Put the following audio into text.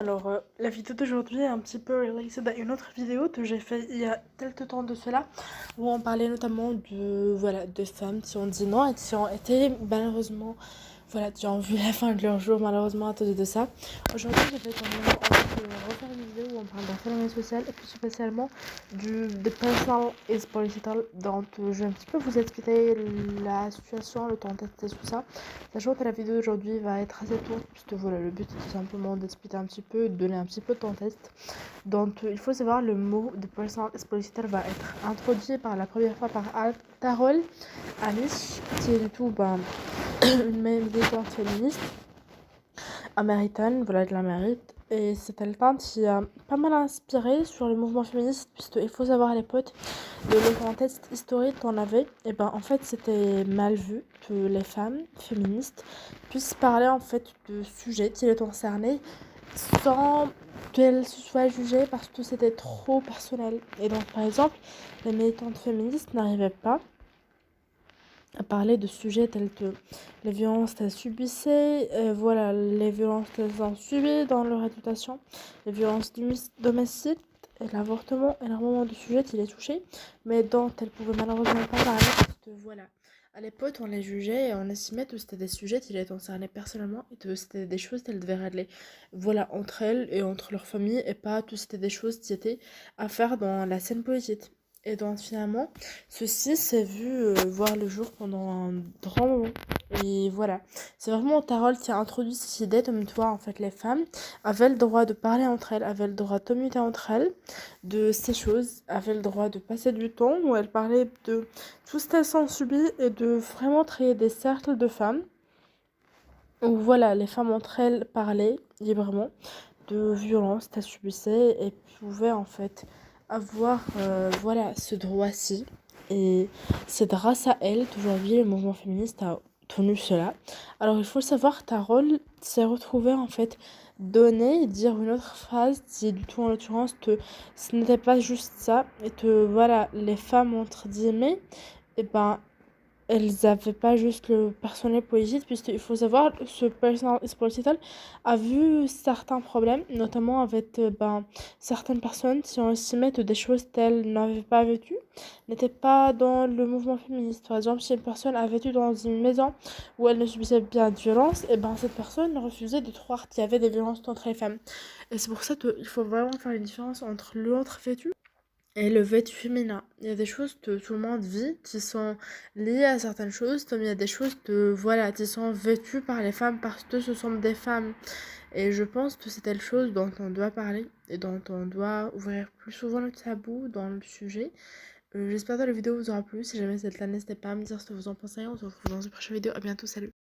Alors, la vidéo d'aujourd'hui est un petit peu related à une autre vidéo que j'ai fait il y a quelque temps de cela, où on parlait notamment de femmes qui ont dit non et qui ont été malheureusement, qui ont vu la fin de leur jour malheureusement à cause de ça. Aujourd'hui, je vais quand même refaire une vidéo où on parle d'un phénomène social et plus spécialement des personal is political. Donc, je vais un petit peu vous expliquer la situation, le contexte et tout ça. Sachant que la vidéo d'aujourd'hui va être assez courte, puisque voilà, le but est tout simplement d'expliquer un petit peu, de donner un petit peu de contexte. Donc, il faut savoir, le mot de personal expositor va être introduit par la première fois par Carol Amish, qui est du tout une militante féministe américaine, voilà, de l'Amérique. Et c'est quelqu'un qui a pas mal inspiré sur le mouvement féministe, puisqu'il faut savoir à l'époque, le contexte historique qu'on avait, et en fait c'était mal vu que les femmes féministes puissent parler en fait de sujets qui les concernaient sans qu'elles se soient jugées parce que c'était trop personnel. Et donc par exemple, les militantes féministes n'arrivaient pas à parler de sujets tels que les violences qu'elles subissaient, les violences qu'elles ont subies dans leur éducation, les violences domestiques, et l'avortement, énormément de sujets qui les touchaient, mais dont elles pouvaient malheureusement pas parler parce que à l'époque on les jugeait et on estimait que c'était des sujets qui les concernaient personnellement et que c'était des choses qu'elles devaient régler, entre elles et entre leurs familles, et pas que c'était des choses qui étaient à faire dans la scène politique. Et donc finalement, ceci s'est vu voir le jour pendant un grand moment. Et voilà, c'est vraiment Tarol qui a introduit cette idée comme toi, en fait, les femmes avaient le droit de parler entre elles, avaient le droit de communiquer entre elles, de ces choses, avaient le droit de passer du temps où elles parlaient de tout ce qu'elles ont subi et de vraiment créer des cercles de femmes où voilà, les femmes entre elles parlaient librement de violences qu'elles subissaient et pouvaient en fait avoir ce droit-ci. Et c'est grâce à elle qu'aujourd'hui le mouvement féministe a tenu cela. Alors il faut le savoir, Tarol s'est retrouvée en fait donner, dire une autre phrase qui est du tout en l'occurrence que ce n'était pas juste ça et que voilà, les femmes entre guillemets, et elles n'avaient pas juste le personnel politique, puisqu'il faut savoir, ce personnel hospital a vu certains problèmes, notamment avec certaines personnes qui ont estimé que des choses qu'elles n'avaient pas vécues n'étaient pas dans le mouvement féministe. Par exemple, si une personne a vécu dans une maison où elle ne subissait bien de violence, et cette personne refusait de croire qu'il y avait des violences contre les femmes. Et c'est pour ça qu'il faut vraiment faire une différence entre l'autre vécu et le vêtu féminin. Il y a des choses que tout le monde vit qui sont liées à certaines choses, comme il y a des choses qui sont vêtues par les femmes parce que ce sont des femmes. Et je pense que c'est telle chose dont on doit parler et dont on doit ouvrir plus souvent le tabou dans le sujet. J'espère que la vidéo vous aura plu. Si jamais c'est le cas, n'hésitez pas à me dire ce que vous en pensez. On se retrouve dans une prochaine vidéo. À bientôt, salut!